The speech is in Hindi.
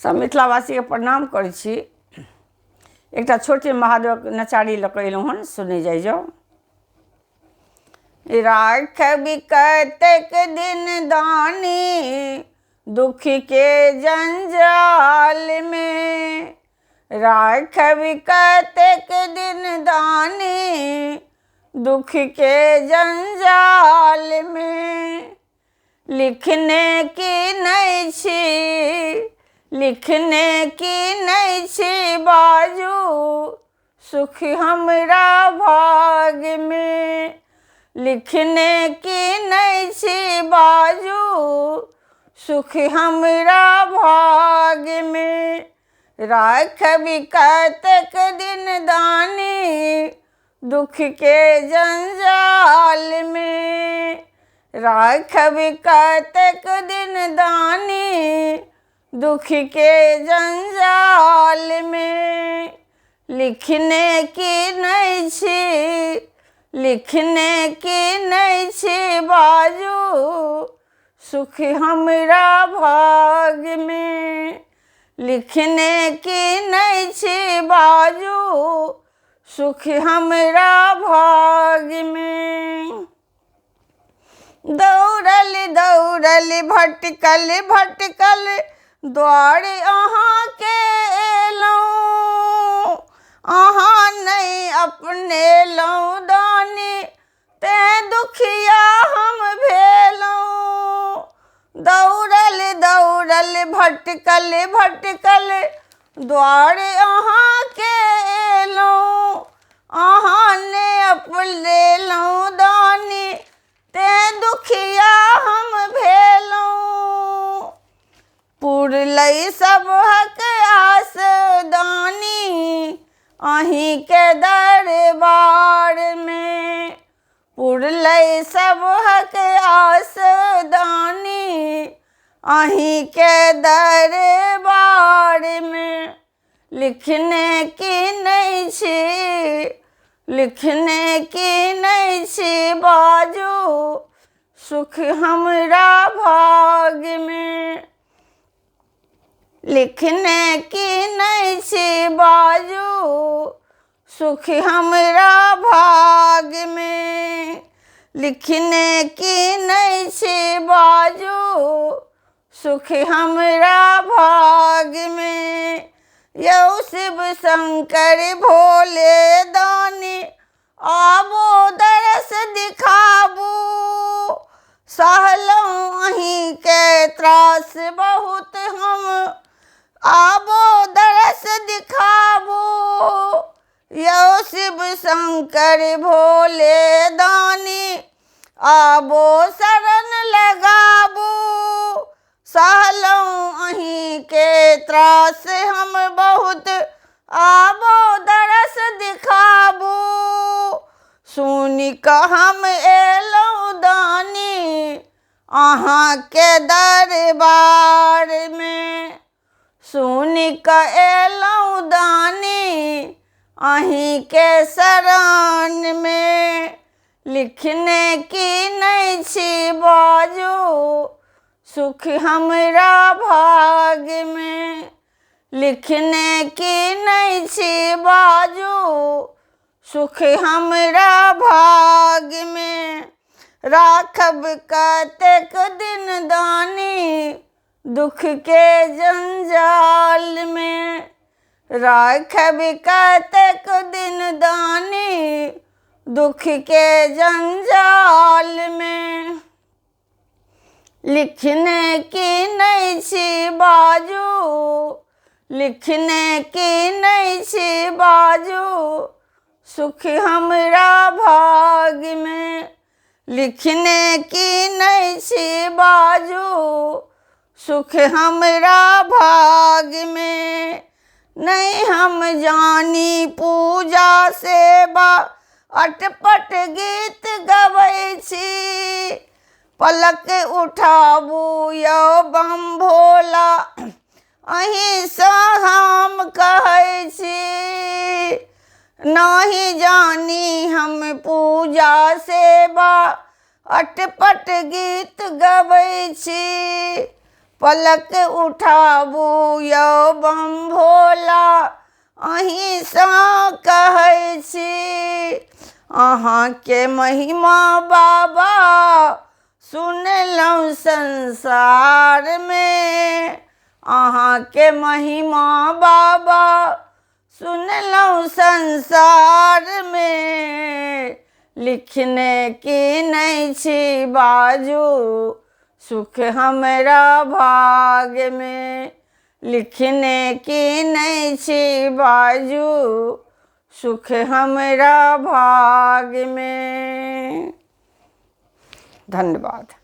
सब मिथिलावासी के प्रणाम करै छी। एकटा छोटे महादेव नचारी लऽ कऽ अयलहुँ हन, सुनै जाइ जाउ। राखबि कतेक दिन दानी दुख के जंजाल में, राखबि कतेक दिन दानी दुख के जंजाल में। लिखने की नहीं छी, लिखने की नहीं छी बाजू सुख हमरा भाग में। लिखने की नहीं छी बाजू सुख हमरा भाग में। राखबि कतेक दिन दानी दुख के जंजाल में, राखबि कतेक दिन दानी दुख के जंजाल में। लिखने की नहीं छी, लिखने की नहीं छी बाजू सुख हमरा भाग में। लिखने की नहीं छी बाजू सुख हमरा भाग में। दौड़ल दौड़ल भटकल भटकल द्वार अहाँ के एलहुँ, अहाँ नहीं अपनेलहुँ दानी तेँ दुखिया हम भेलहुँ। दौड़ल दौड़ल भटकल भटकल द्वार अहाँ के एलहुँ, अहाँ ने अपनेलहुँ दानी तेँ दुखिया हम भेलहुँ। पुरलै सबहक आस दानी अहीं के दरबार में, पुरलै सबहक आस दानी अहीं के दरबार में। लिखने की नहीं छी, लिखने की नहीं छी बाजू सुख हमरा भाग में। लिखने की नहीं छी बाजू सुख हमरा भाग में। लिखने की नहीं छी बाजू सुख हमरा भाग में। यौ शिव शंकर भोले दानी आबो दरस दिखाबू, सहलहुँ अहीं के त्रास बहुत हम आबो दरस दिखाबू। यौ शिव शंकर भोले दानी आबो शरण लगाबू, सहलहुँ अहीं के त्रास हम बहुत आबो दरस दिखाबू। सुनि कऽ हम एलहुँ दानी अहाँ के दरबार में, सुनि कऽ एलहुँ दानी अहीं के शरण में। लिखने की नहीं छी बाजू सुख हमरा भाग में। लिखने की नहीं छी बाजू सुख हमरा भाग में। राखब कतेक दिन दानी दुख के जंजाल में, राखब कतेक दिन दानी दुख के जंजाल में। लिखने की नहीं छी बाजू, लिखने की नहीं छी बाजू सुख हमरा भाग में। लिखने की नहीं छी बाजू सुख हमरा भाग में। नहीं हम जानी पूजा सेवा अटपट गीत गबै छी, पलक उठाबू यौ बम भोला अहीं सँ हम कहै छी। नहीं जानी हम पूजा सेवा अटपट गीत गबै छी, पलक उठाबू यौ बम भोला अहींसँ कहै छी। अहाँके महिमा बाबा सुनलहुँ संसारमे, अहाँके महिमा बाबा सुनलहुँ संसारमे। लिखने की नहीं छी बाजू सुख हमरा भाग्य में, लिखने की नहीं छी बाजू सुख हमरा भाग्य में। धन्यवाद।